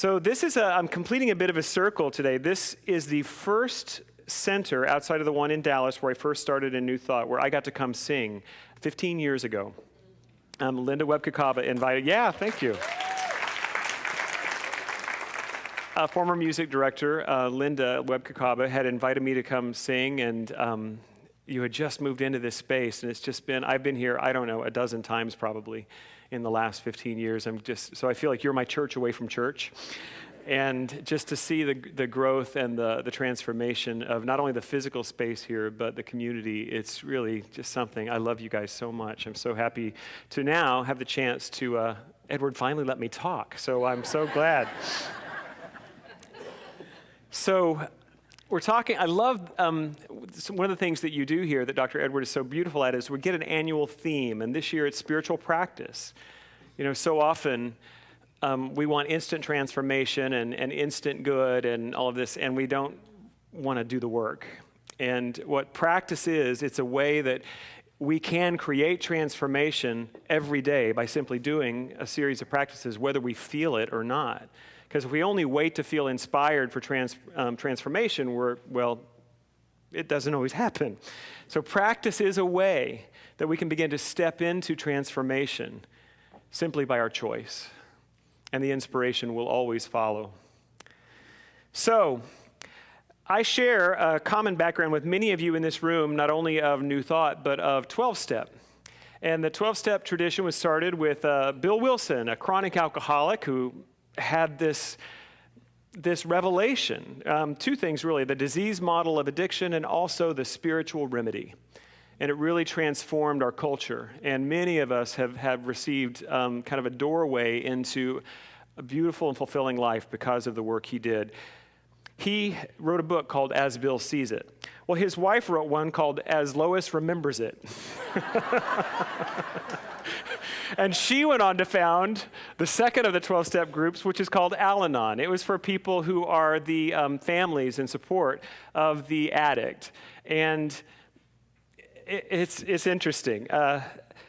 So I'm completing a bit of a circle today. This is the first center outside of the one in Dallas where I first started in New Thought, where I got to come sing 15 years ago. Linda Webb-Kakaba invited, thank you. Former music director, Linda Webb-Kakaba, had invited me to come sing, and you had just moved into this space, and it's just been, I've been here, I don't know, a dozen times probably in the last 15 years. So I feel like you're my church away from church. And just to see the growth and the transformation of not only the physical space here, but the community, it's really just something. I love you guys so much. I'm so happy to now have the chance to, Edward finally let me talk, so I'm so glad. So we're talking, I love, one of the things that you do here that Dr. Edward is so beautiful at is we get an annual theme, and this year it's spiritual practice. You know, so often we want instant transformation and instant good and all of this, and we don't want to do the work. And what practice is, it's a way that we can create transformation every day by simply doing a series of practices, whether we feel it or not. Because if we only wait to feel inspired for transformation, it doesn't always happen. So practice is a way that we can begin to step into transformation simply by our choice. And the inspiration will always follow. So I share a common background with many of you in this room, not only of New Thought, but of 12-Step. And the 12-Step tradition was started with Bill Wilson, a chronic alcoholic who had this revelation, two things really, the disease model of addiction and also the spiritual remedy. And it really transformed our culture. And many of us have received kind of a doorway into a beautiful and fulfilling life because of the work he did. He wrote a book called As Bill Sees It. Well, his wife wrote one called As Lois Remembers It. And she went on to found the second of the 12-step groups, which is called Al-Anon. It was for people who are the families and support of the addict. And it's interesting.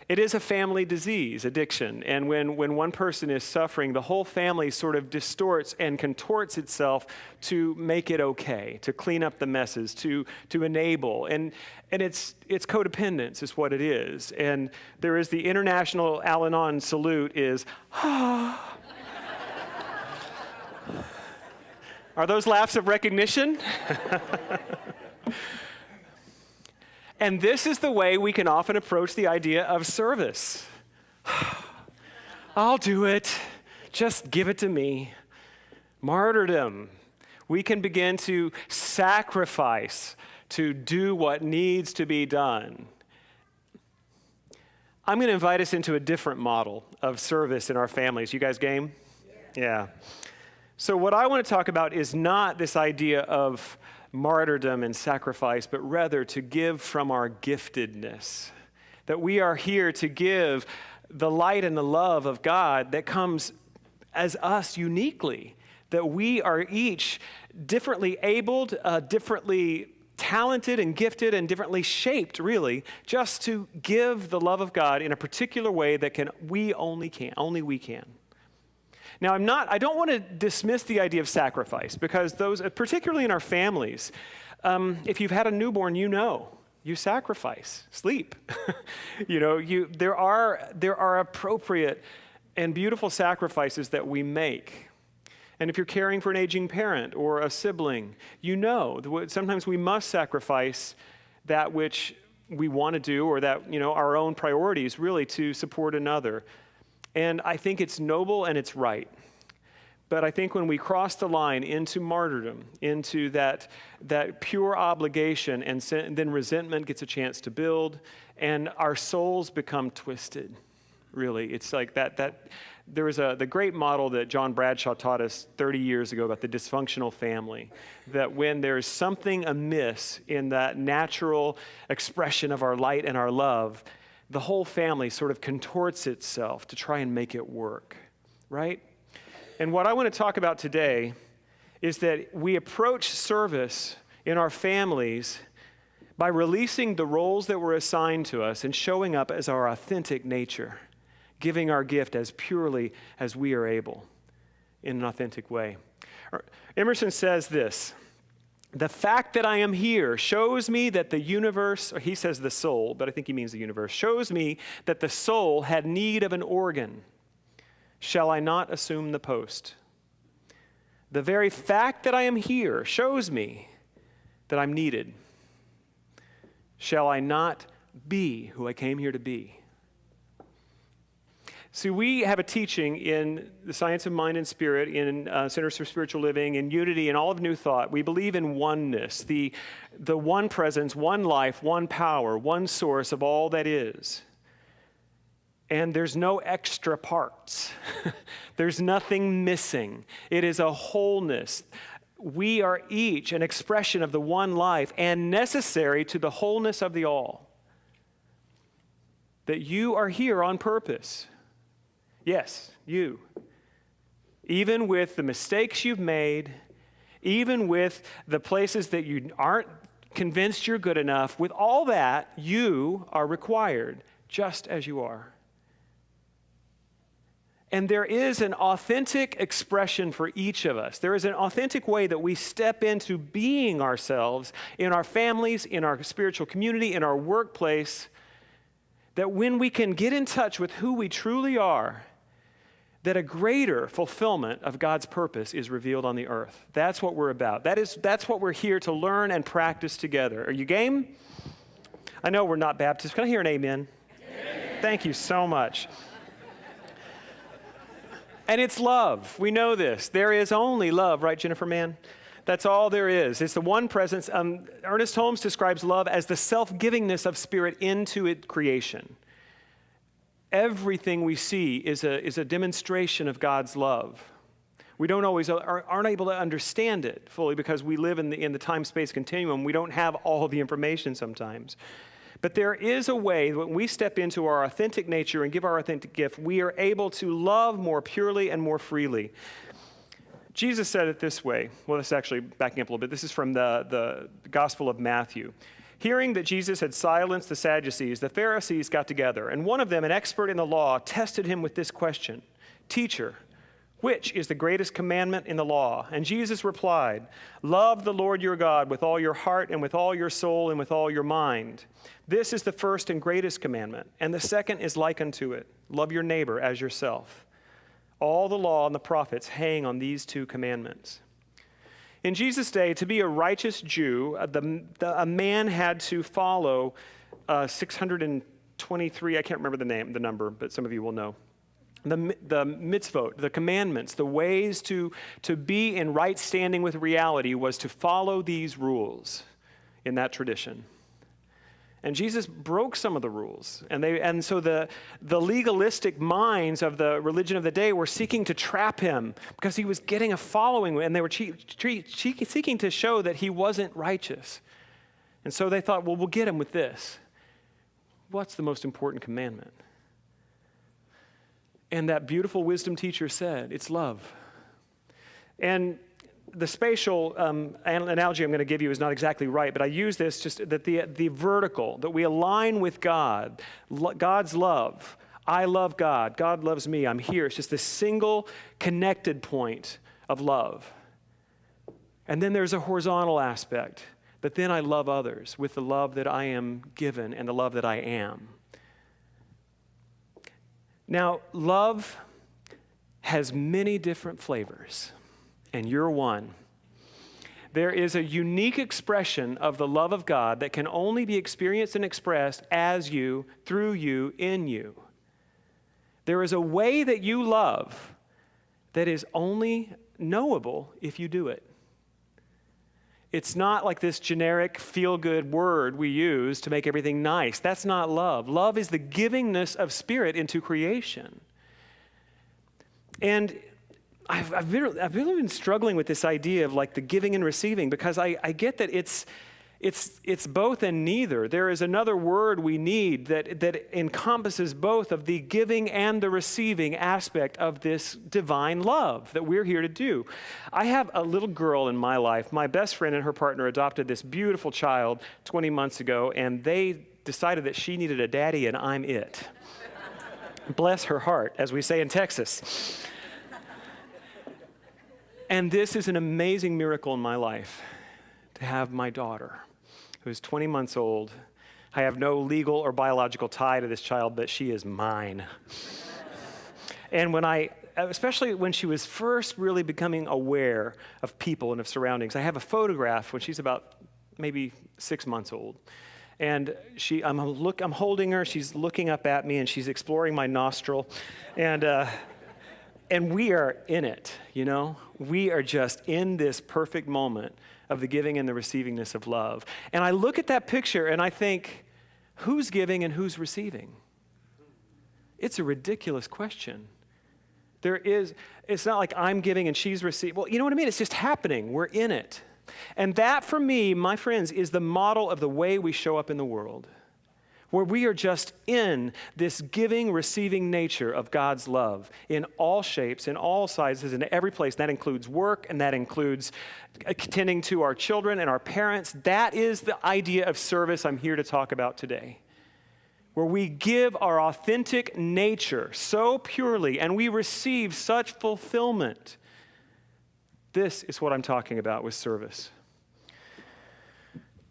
It is a family disease, addiction. And when one person is suffering, the whole family sort of distorts and contorts itself to make it okay, to clean up the messes, to enable. And it's codependence is what it is. And there is the international Al-Anon salute is, Are those laughs of recognition? And this is the way we can often approach the idea of service. I'll do it. Just give it to me. Martyrdom. We can begin to sacrifice to do what needs to be done. I'm going to invite us into a different model of service in our families. You guys game? Yeah. So what I want to talk about is not this idea of martyrdom and sacrifice, but rather to give from our giftedness. That we are here to give the light and the love of God that comes as us uniquely. That we are each differently abled, differently talented and gifted and differently shaped, really, just to give the love of God in a particular way that only we can. Now, I don't want to dismiss the idea of sacrifice, because those, particularly in our families, if you've had a newborn, you sacrifice sleep. There are appropriate and beautiful sacrifices that we make. And if you're caring for an aging parent or a sibling, sometimes we must sacrifice that which we want to do, or that, our own priorities really, to support another. And I think it's noble and it's right. But I think when we cross the line into martyrdom, into that pure obligation, and then resentment gets a chance to build, and our souls become twisted, really. It's like that there was the great model that John Bradshaw taught us 30 years ago about the dysfunctional family, that when there's something amiss in that natural expression of our light and our love, the whole family sort of contorts itself to try and make it work, right? And what I want to talk about today is that we approach service in our families by releasing the roles that were assigned to us and showing up as our authentic nature, giving our gift as purely as we are able. in an authentic way. Emerson says this: the fact that I am here shows me that the universe, or he says the soul, but I think he means the universe, shows me that the soul had need of an organ. Shall I not assume the post? The very fact that I am here shows me that I'm needed. Shall I not be who I came here to be? See, we have a teaching in the Science of Mind and Spirit, in Centers for Spiritual Living, in Unity, and all of New Thought. We believe in oneness, the one presence, one life, one power, one source of all that is. And there's no extra parts. There's nothing missing. It is a wholeness. We are each an expression of the one life and necessary to the wholeness of the all. That you are here on purpose. Yes, you. Even with the mistakes you've made, even with the places that you aren't convinced you're good enough, with all that, you are required just as you are. And there is an authentic expression for each of us. There is an authentic way that we step into being ourselves in our families, in our spiritual community, in our workplace, that when we can get in touch with who we truly are, that a greater fulfillment of God's purpose is revealed on the earth. That's what we're about. That's what we're here to learn and practice together. Are you game? I know we're not Baptists. Can I hear an amen? Amen. Thank you so much. And it's love. We know this. There is only love, right, Jennifer Mann? That's all there is. It's the one presence. Ernest Holmes describes love as the self-givingness of spirit into its creation. Everything we see is a demonstration of God's love. We don't always aren't able to understand it fully because we live in the time-space continuum. We don't have all the information sometimes. But there is a way that when we step into our authentic nature and give our authentic gift, we are able to love more purely and more freely. Jesus said it this way. Well, this is actually backing up a little bit. This is from the Gospel of Matthew. Hearing that Jesus had silenced the Sadducees, the Pharisees got together, and one of them, an expert in the law, tested him with this question: Teacher, which is the greatest commandment in the law? And Jesus replied, Love the Lord your God with all your heart and with all your soul and with all your mind. This is the first and greatest commandment, and the second is like unto it. Love your neighbor as yourself. All the law and the prophets hang on these two commandments. In Jesus' day, to be a righteous Jew, a man had to follow 623, I can't remember the number, but some of you will know. The mitzvot, the commandments, the ways to be in right standing with reality was to follow these rules in that tradition. And Jesus broke some of the rules. And so the legalistic minds of the religion of the day were seeking to trap him because he was getting a following, and they were seeking to show that he wasn't righteous. And so they thought, well, we'll get him with this. What's the most important commandment? And that beautiful wisdom teacher said, it's love. And the spatial analogy I'm going to give you is not exactly right, but I use this just that the vertical, that we align with God, God's love. I love God. God loves me. I'm here. It's just this single connected point of love. And then there's a horizontal aspect, that then I love others with the love that I am given and the love that I am. Now, love has many different flavors. And you're one. There is a unique expression of the love of God that can only be experienced and expressed as you, through you, in you. There is a way that you love that is only knowable if you do it. It's not like this generic feel-good word we use to make everything nice. That's not love. Love is the givingness of spirit into creation. And I've really been struggling with this idea of like the giving and receiving, because I get that it's both and neither. There is another word we need that encompasses both of the giving and the receiving aspect of this divine love that we're here to do. I have a little girl in my life. My best friend and her partner adopted this beautiful child 20 months ago, and they decided that she needed a daddy and I'm it. Bless her heart, as we say in Texas. And this is an amazing miracle in my life, to have my daughter, who is 20 months old. I have no legal or biological tie to this child, but she is mine. And especially when she was first really becoming aware of people and of surroundings, I have a photograph when she's about maybe 6 months old. And I'm holding her, she's looking up at me, and she's exploring my nostril. And we are in it, you know? We are just in this perfect moment of the giving and the receivingness of love. And I look at that picture and I think, who's giving and who's receiving? It's a ridiculous question. It's not like I'm giving and she's receiving. Well, you know what I mean? It's just happening. We're in it. And that, for me, my friends, is the model of the way we show up in the world, where we are just in this giving, receiving nature of God's love in all shapes, in all sizes, in every place. That includes work, and that includes tending to our children and our parents. That is the idea of service I'm here to talk about today, where we give our authentic nature so purely and we receive such fulfillment. This is what I'm talking about with service.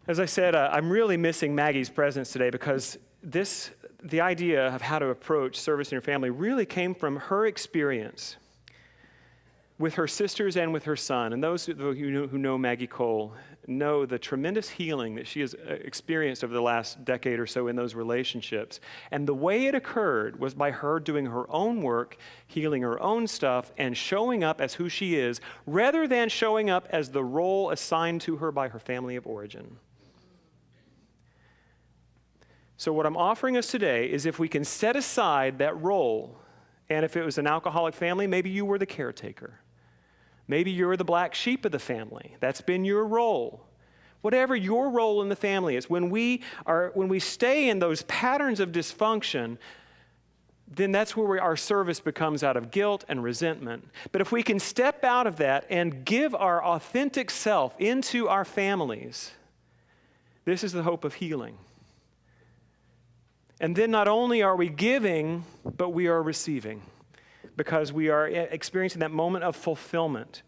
As I said, I'm really missing Maggie's presence today because the idea of how to approach service in your family really came from her experience with her sisters and with her son. And those who know Maggie Cole know the tremendous healing that she has experienced over the last decade or so in those relationships. And the way it occurred was by her doing her own work, healing her own stuff, and showing up as who she is, rather than showing up as the role assigned to her by her family of origin. So what I'm offering us today is, if we can set aside that role, and if it was an alcoholic family, maybe you were the caretaker. Maybe you're the black sheep of the family. That's been your role. Whatever your role in the family is, when we stay in those patterns of dysfunction, then that's where our service becomes out of guilt and resentment. But if we can step out of that and give our authentic self into our families, this is the hope of healing. And then not only are we giving, but we are receiving, because we are experiencing that moment of fulfillment.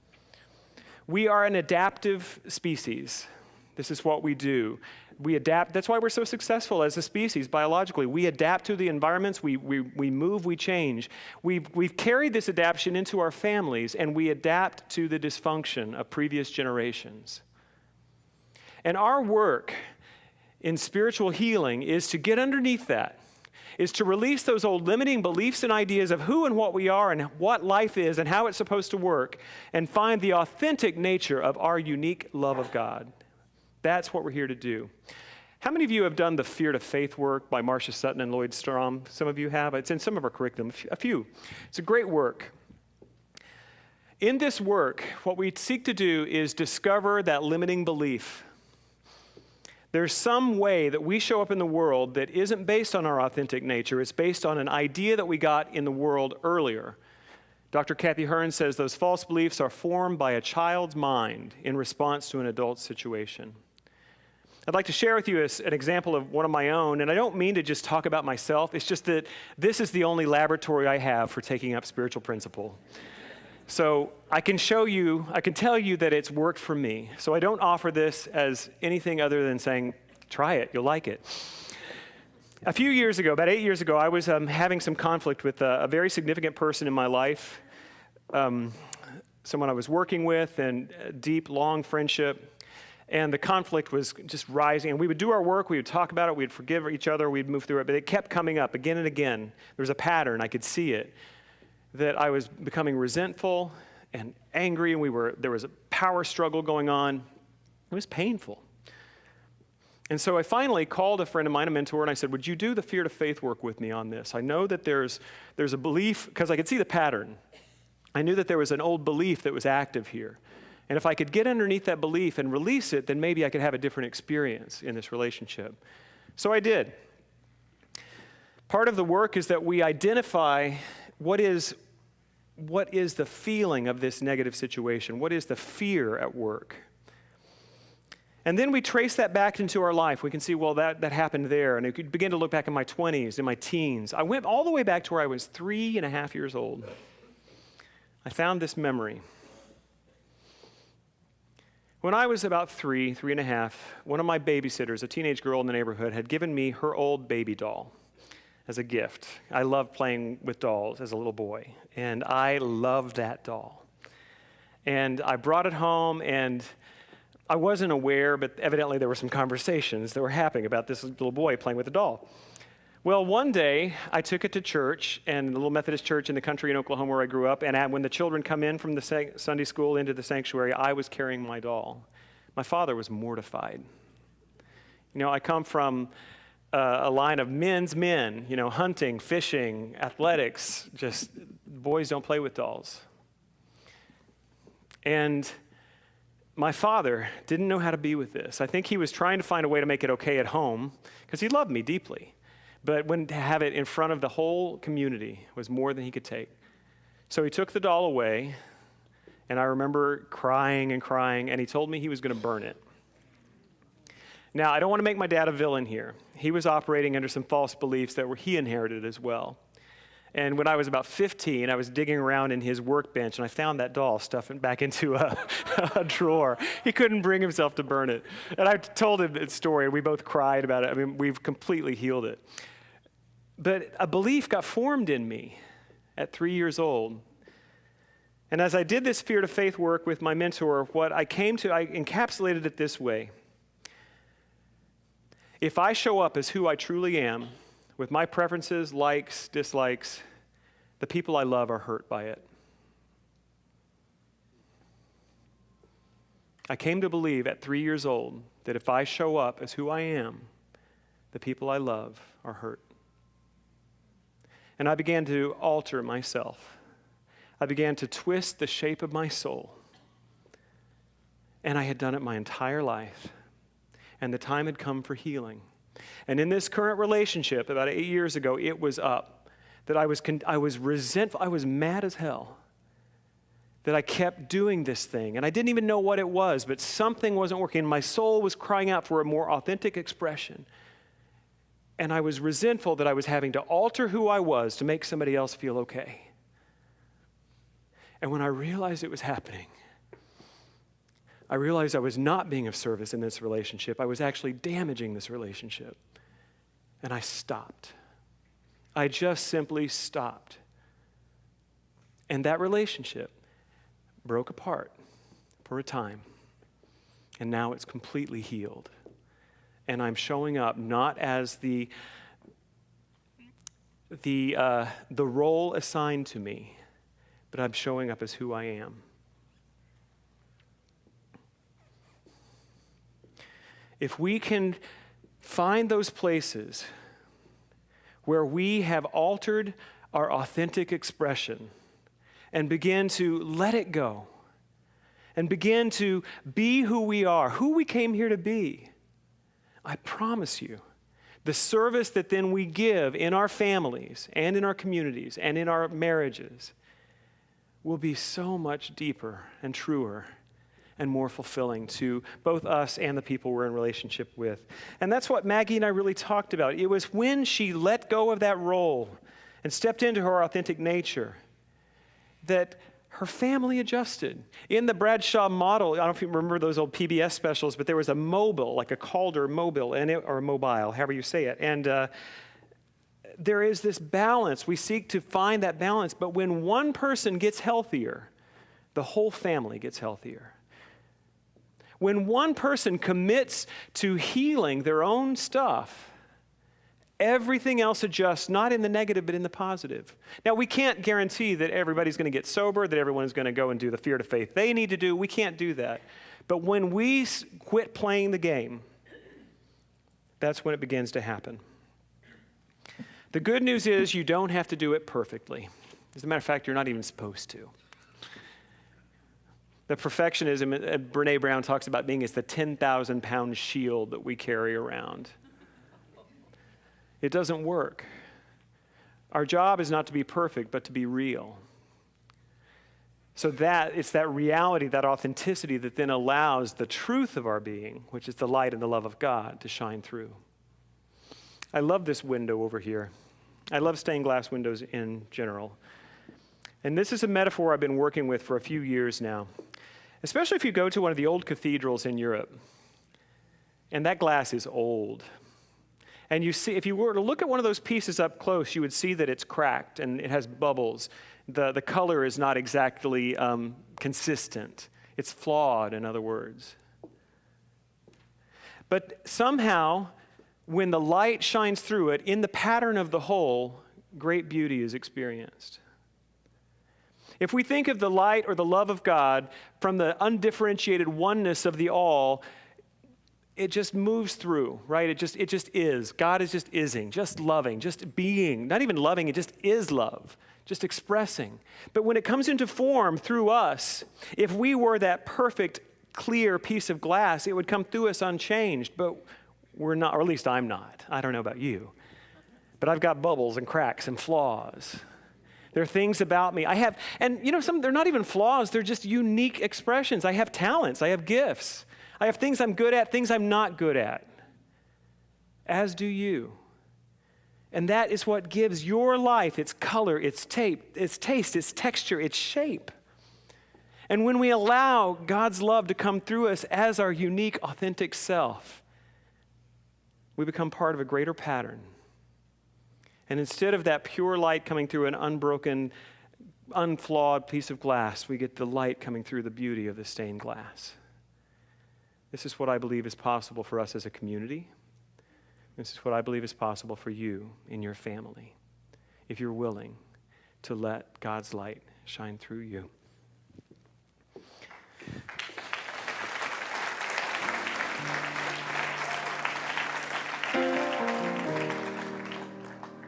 We are an adaptive species. This is what we do. We adapt. That's why we're so successful as a species biologically. We adapt to the environments. We move. We change. We've carried this adaptation into our families, and we adapt to the dysfunction of previous generations. And our work in spiritual healing is to get underneath that, is to release those old limiting beliefs and ideas of who and what we are and what life is and how it's supposed to work, and find the authentic nature of our unique love of God. That's what we're here to do. How many of you have done the Fear to Faith work by Marcia Sutton and Lloyd Strom? Some of you have. It's in some of our curriculum, a few. It's a great work. In this work, what we seek to do is discover that limiting belief. There's some way that we show up in the world that isn't based on our authentic nature. It's based on an idea that we got in the world earlier. Dr. Kathy Hearn says those false beliefs are formed by a child's mind in response to an adult situation. I'd like to share with you an example of one of my own, and I don't mean to just talk about myself. It's just that this is the only laboratory I have for taking up spiritual principle. So I can tell you that it's worked for me. So I don't offer this as anything other than saying, try it, you'll like it. A few years ago, about 8 years ago, I was having some conflict with a very significant person in my life, someone I was working with, and a deep, long friendship. And the conflict was just rising. And we would do our work, we would talk about it, we'd forgive each other, we'd move through it, but it kept coming up again and again. There was a pattern, I could see it, that I was becoming resentful and angry, and there was a power struggle going on. It was painful. And so I finally called a friend of mine, a mentor, and I said, would you do the Fear to Faith work with me on this? I know that there's a belief, because I could see the pattern. I knew that there was an old belief that was active here. And if I could get underneath that belief and release it, then maybe I could have a different experience in this relationship. So I did. Part of the work is that we identify what is the feeling of this negative situation? What is the fear at work? And then we trace that back into our life. We can see, well, that happened there. And I could begin to look back in my 20s, in my teens. I went all the way back to where I was 3.5 years old. I found this memory. When I was about 3.5, one of my babysitters, a teenage girl in the neighborhood, had given me her old baby doll as a gift. I loved playing with dolls as a little boy, and I loved that doll. And I brought it home, and I wasn't aware, but evidently there were some conversations that were happening about this little boy playing with the doll. Well, one day, I took it to church, and the little Methodist church in the country in Oklahoma where I grew up, and when the children come in from the Sunday school into the sanctuary, I was carrying my doll. My father was mortified. You know, I come from a line of men's men, you know, hunting, fishing, athletics, just boys don't play with dolls. And my father didn't know how to be with this. I think he was trying to find a way to make it okay at home, because he loved me deeply. But when to have it in front of the whole community was more than he could take. So he took the doll away, and I remember crying, and he told me he was going to burn it. Now, I don't want to make my dad a villain here. He was operating under some false beliefs that he inherited as well. And when I was about 15, I was digging around in his workbench, and I found that doll stuffed back into a drawer. He couldn't bring himself to burn it. And I told him the story, and we both cried about it. I mean, we've completely healed it. But a belief got formed in me at 3 years old. And as I did this fear to faith work with my mentor, what I came to, I encapsulated it this way. If I show up as who I truly am, with my preferences, likes, dislikes, the people I love are hurt by it. I came to believe at 3 years old that if I show up as who I am, the people I love are hurt. And I began to alter myself. I began to twist the shape of my soul. And I had done it my entire life. And the time had come for healing. And in this current relationship, about 8 years ago, it was up. That I was resentful, I was mad as hell. That I kept doing this thing. And I didn't even know what it was, but something wasn't working. My soul was crying out for a more authentic expression. And I was resentful that I was having to alter who I was to make somebody else feel okay. And when I realized it was happening, I realized I was not being of service in this relationship. I was actually damaging this relationship. And I stopped. I just simply stopped. And that relationship broke apart for a time. And now it's completely healed. And I'm showing up not as the role assigned to me, but I'm showing up as who I am. If we can find those places where we have altered our authentic expression and begin to let it go and begin to be who we came here to be, I promise you, the service that then we give in our families and in our communities and in our marriages will be so much deeper and truer and more fulfilling to both us and the people we're in relationship with. And that's what Maggie and I really talked about. It was when she let go of that role and stepped into her authentic nature that her family adjusted. In the Bradshaw model, I don't know if you remember those old PBS specials, but there was a mobile, like a Calder mobile, or mobile, however you say it. And there is this balance. We seek to find that balance. But when one person gets healthier, the whole family gets healthier. When one person commits to healing their own stuff, everything else adjusts, not in the negative, but in the positive. Now, we can't guarantee that everybody's going to get sober, that everyone's going to go and do the fear to faith they need to do. We can't do that. But when we quit playing the game, that's when it begins to happen. The good news is you don't have to do it perfectly. As a matter of fact, you're not even supposed to. The perfectionism Brené Brown talks about being is the 10,000-pound shield that we carry around. It doesn't work. Our job is not to be perfect, but to be real. So it's that reality, that authenticity that then allows the truth of our being, which is the light and the love of God, to shine through. I love this window over here. I love stained glass windows in general. And this is a metaphor I've been working with for a few years now. especially if you go to one of the old cathedrals in Europe, and that glass is old. And you see, if you were to look at one of those pieces up close, you would see that it's cracked and it has bubbles. The color is not exactly consistent. It's flawed, in other words. But somehow, when the light shines through it, in the pattern of the whole, great beauty is experienced. If we think of the light or the love of God from the undifferentiated oneness of the all, it just moves through, right? It just is. God is just ising, just loving, just being. Not even loving, it just is love, just expressing. But when it comes into form through us, if we were that perfect, clear piece of glass, it would come through us unchanged. But we're not, or at least I'm not. I don't know about you. But I've got bubbles and cracks and flaws. There are things about me. They're not even flaws, they're just unique expressions. I have talents, I have gifts. I have things I'm good at, things I'm not good at. As do you. And that is what gives your life its color, its taste, its texture, its shape. And when we allow God's love to come through us as our unique, authentic self, we become part of a greater pattern. And instead of that pure light coming through an unbroken, unflawed piece of glass, we get the light coming through the beauty of the stained glass. This is what I believe is possible for us as a community. This is what I believe is possible for you in your family, if you're willing to let God's light shine through you.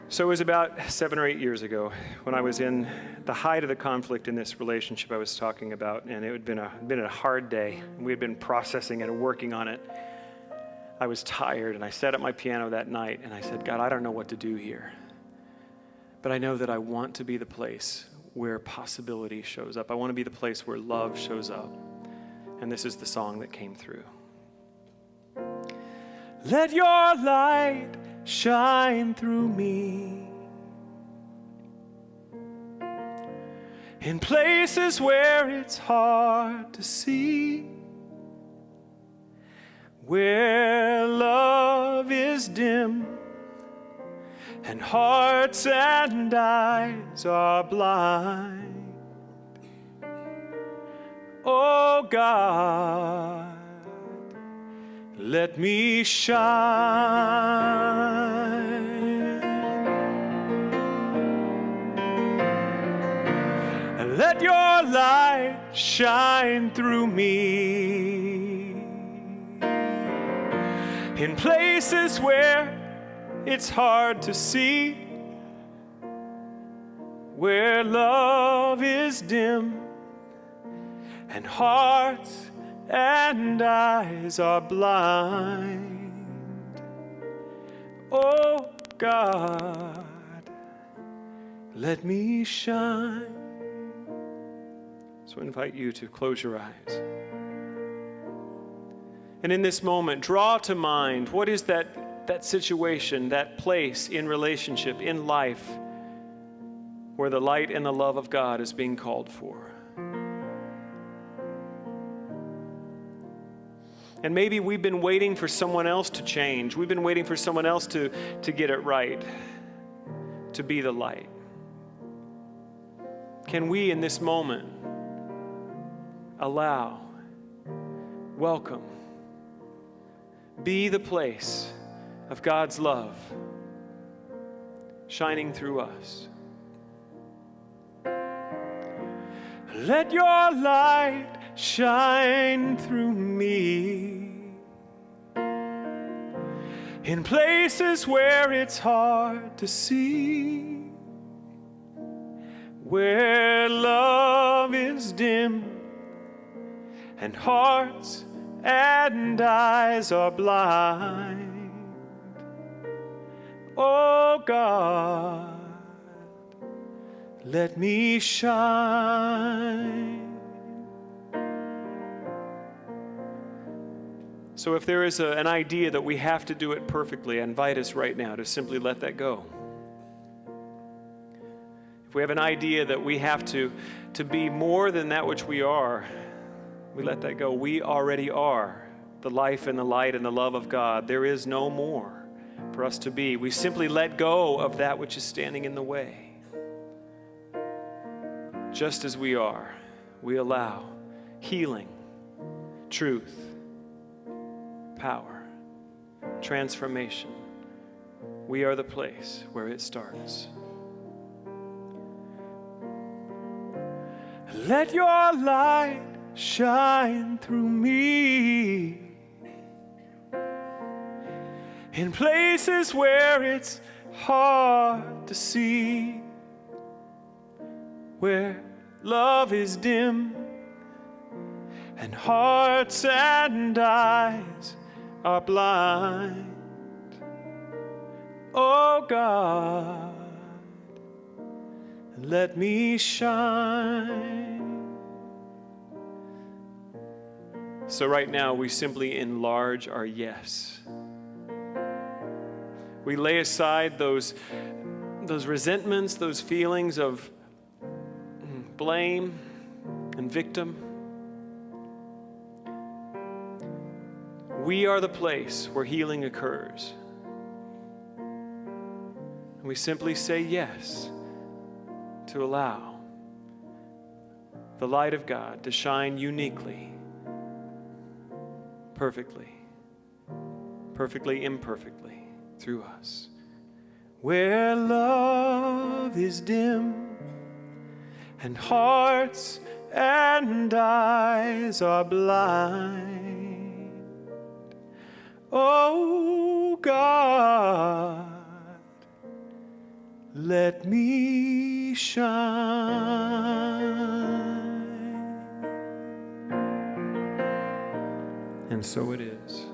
So it was about 7 or 8 years ago when I was in the height of the conflict in this relationship I was talking about, and it had been a hard day. We had been processing it and working on it. I was tired, and I sat at my piano that night, and I said, God, I don't know what to do here, but I know that I want to be the place where possibility shows up. I want to be the place where love shows up, and this is the song that came through. Let your light shine through me in places where it's hard to see, where love is dim and hearts and eyes are blind. Oh God, let me shine. And let your light shine through me in places where it's hard to see, where love is dim and hearts and eyes are blind. Oh God, let me shine. So I invite you to close your eyes. And in this moment, draw to mind what is that situation, that place in relationship, in life, where the light and the love of God is being called for. And maybe we've been waiting for someone else to change. We've been waiting for someone else to get it right, to be the light. Can we, in this moment, welcome, be the place of God's love shining through us? Let your light shine through me in places where it's hard to see, where love is dim and hearts and eyes are blind. Oh God, let me shine. So if there is an idea that we have to do it perfectly, I invite us right now to simply let that go. If we have an idea that we have to be more than that which we are, We let that go. We already are the life and the light and the love of God. There is no more for us to be. We simply let go of that which is standing in the way. Just as we are, we allow healing, truth, power, transformation. We are the place where it starts. Let your light shine through me in places where it's hard to see, where love is dim and hearts and eyes are blind. Oh God, let me shine. So right now we simply enlarge our yes. We lay aside those resentments, those feelings of blame and victim. We are the place where healing occurs. And we simply say yes to allow the light of God to shine uniquely, perfectly, imperfectly through us. Where love is dim and hearts and eyes are blind, oh God, let me shine. And so it is.